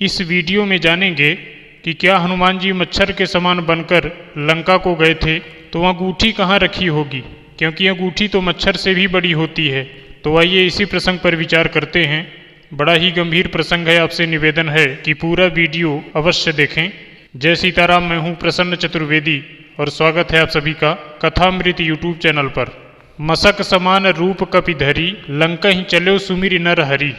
इस वीडियो में जानेंगे कि क्या हनुमान जी मच्छर के समान बनकर लंका को गए थे तो अंगूठी कहाँ रखी होगी, क्योंकि अंगूठी तो मच्छर से भी बड़ी होती है। तो आइए इसी प्रसंग पर विचार करते हैं। बड़ा ही गंभीर प्रसंग है, आपसे निवेदन है कि पूरा वीडियो अवश्य देखें। जय सीताराम, मैं हूँ प्रसन्न चतुर्वेदी और स्वागत है आप सभी का कथामृत यूट्यूब चैनल पर। मसक समान रूप कपिधरी, लंका ही चलो सुमिर नर हरि।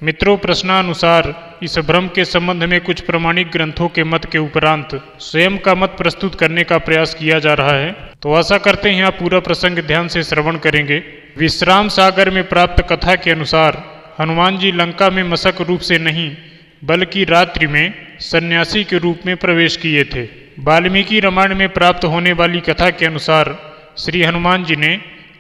मित्रों, प्रश्नानुसार इस भ्रम के संबंध में कुछ प्रमाणिक ग्रंथों के मत के उपरांत स्वयं का मत प्रस्तुत करने का प्रयास किया जा रहा है। तो आशा करते हैं आप पूरा प्रसंग ध्यान से श्रवण करेंगे। विश्राम सागर में प्राप्त कथा के अनुसार हनुमान जी लंका में मसक रूप से नहीं बल्कि रात्रि में सन्यासी के रूप में प्रवेश किए थे। वाल्मीकि रामायण में प्राप्त होने वाली कथा के अनुसार श्री हनुमान जी ने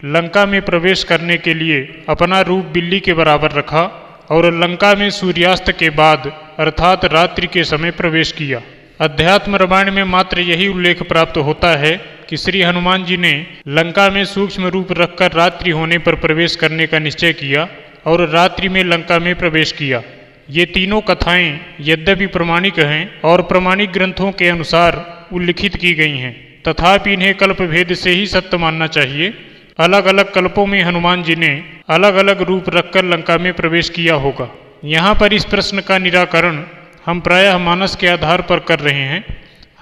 लंका में प्रवेश करने के लिए अपना रूप बिल्ली के बराबर रखा और लंका में सूर्यास्त के बाद अर्थात रात्रि के समय प्रवेश किया। अध्यात्म रामायण में मात्र यही उल्लेख प्राप्त होता है कि श्री हनुमान जी ने लंका में सूक्ष्म रूप रखकर रात्रि होने पर प्रवेश करने का निश्चय किया और रात्रि में लंका में प्रवेश किया। ये तीनों कथाएं यद्यपि प्रमाणिक हैं और प्रमाणिक ग्रंथों के अनुसार उल्लिखित की गई हैं, तथापि इन्हें कल्प भेद से ही सत्य मानना चाहिए। अलग अलग कल्पों में हनुमान जी ने अलग अलग रूप रखकर लंका में प्रवेश किया होगा। यहाँ पर इस प्रश्न का निराकरण हम प्रायः मानस के आधार पर कर रहे हैं।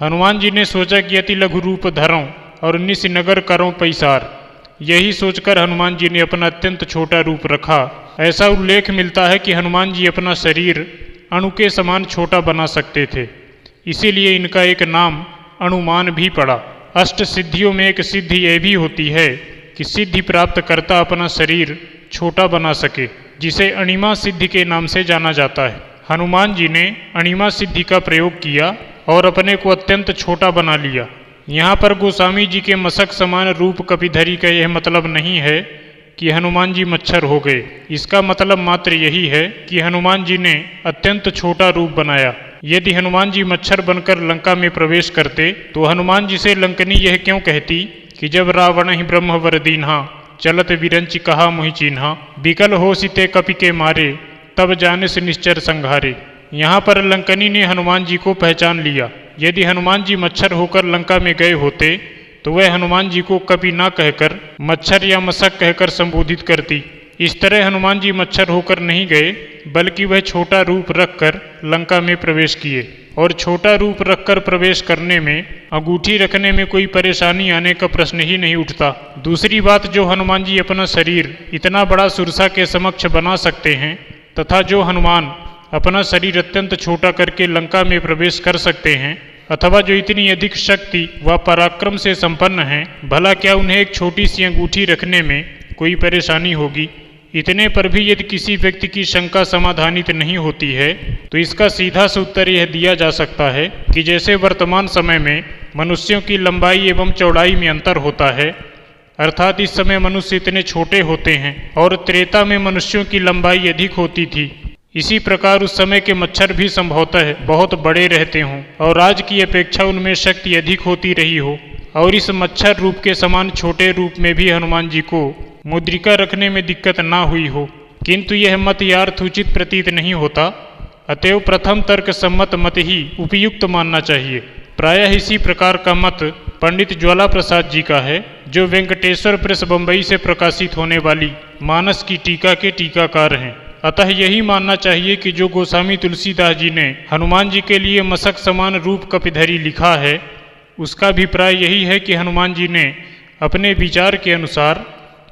हनुमान जी ने सोचा कि अति लघु रूप धरों और निस नगर करों पैसार। यही सोचकर हनुमान जी ने अपना अत्यंत छोटा रूप रखा। ऐसा उल्लेख मिलता है कि हनुमान जी अपना शरीर अणु के समान छोटा बना सकते थे, इसीलिए इनका एक नाम अनुमान भी पड़ा। अष्ट सिद्धियों में एक सिद्धि यह भी होती है कि सिद्धि प्राप्त करता अपना शरीर छोटा बना सके, जिसे अणिमा सिद्धि के नाम से जाना जाता है। हनुमान जी ने अणिमा सिद्धि का प्रयोग किया और अपने को अत्यंत छोटा बना लिया। यहाँ पर गोस्वामी जी के मसक समान रूप कपिधरी का यह मतलब नहीं है कि हनुमान जी मच्छर हो गए। इसका मतलब मात्र यही है कि हनुमान जी ने अत्यंत छोटा रूप बनाया। यदि हनुमान जी मच्छर बनकर लंका में प्रवेश करते तो हनुमान जी से लंकनी यह क्यों कहती कि जब रावण ही ब्रह्म वर दीन्हा, चलत विरंच कहा मुहि चिन्हा, बिकल हो सिते कपि के मारे, तब जाने से निश्चर संघारे। यहाँ पर लंकनी ने हनुमान जी को पहचान लिया। यदि हनुमान जी मच्छर होकर लंका में गए होते तो वह हनुमान जी को कपि ना कहकर मच्छर या मसक कहकर संबोधित करती। इस तरह हनुमान जी मच्छर होकर नहीं गए बल्कि वह छोटा रूप रखकर लंका में प्रवेश किए, और छोटा रूप रखकर प्रवेश करने में अंगूठी रखने में कोई परेशानी आने का प्रश्न ही नहीं उठता। दूसरी बात, जो हनुमान जी अपना शरीर इतना बड़ा सुरसा के समक्ष बना सकते हैं तथा जो हनुमान अपना शरीर अत्यंत छोटा करके लंका में प्रवेश कर सकते हैं अथवा जो इतनी अधिक शक्ति व पराक्रम से संपन्न हैं, भला क्या उन्हें एक छोटी सी अंगूठी रखने में कोई परेशानी होगी? इतने पर भी यदि किसी व्यक्ति की शंका समाधानित नहीं होती है तो इसका सीधा सा उत्तर यह दिया जा सकता है कि जैसे वर्तमान समय में मनुष्यों की लंबाई एवं चौड़ाई में अंतर होता है, अर्थात इस समय मनुष्य इतने छोटे होते हैं और त्रेता में मनुष्यों की लंबाई अधिक होती थी, इसी प्रकार उस समय के मच्छर भी संभवतः बहुत बड़े रहते हों और आज की अपेक्षा उनमें शक्ति अधिक होती रही हो, और इस मच्छर रूप के समान छोटे रूप में भी हनुमान जी को मुद्रिका रखने में दिक्कत ना हुई हो। किंतु यह मत यार्थोचित प्रतीत नहीं होता, अतएव प्रथम तर्क सम्मत मत ही उपयुक्त मानना चाहिए। प्रायः इसी प्रकार का मत पंडित ज्वाला प्रसाद जी का है, जो वेंकटेश्वर प्रेस बम्बई से प्रकाशित होने वाली मानस की टीका के टीकाकार हैं। अतः यही मानना चाहिए कि जो गोस्वामी तुलसीदास जी ने हनुमान जी के लिए मसक समान रूप कपिधरी लिखा है, उसका अभिप्राय यही है कि हनुमान जी ने अपने विचार के अनुसार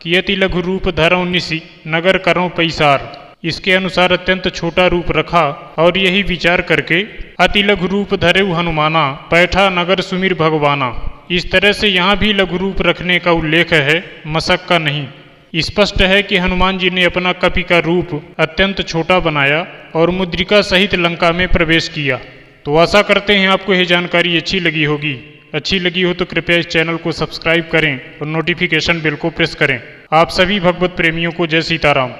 कि अति लघु रूप धरौ निसि नगर करो पैसार, इसके अनुसार अत्यंत छोटा रूप रखा और यही विचार करके अति लघु रूप धरेउ हनुमाना, पैठा नगर सुमिर भगवाना। इस तरह से यहाँ भी लघु रूप रखने का उल्लेख है, मसक का नहीं। स्पष्ट है कि हनुमान जी ने अपना कपि का रूप अत्यंत छोटा बनाया और मुद्रिका सहित लंका में प्रवेश किया। तो आशा करते हैं आपको यह जानकारी अच्छी लगी होगी। अच्छी लगी हो तो कृपया इस चैनल को सब्सक्राइब करें और नोटिफिकेशन बेल को प्रेस करें। आप सभी भगवत प्रेमियों को जय सीताराम।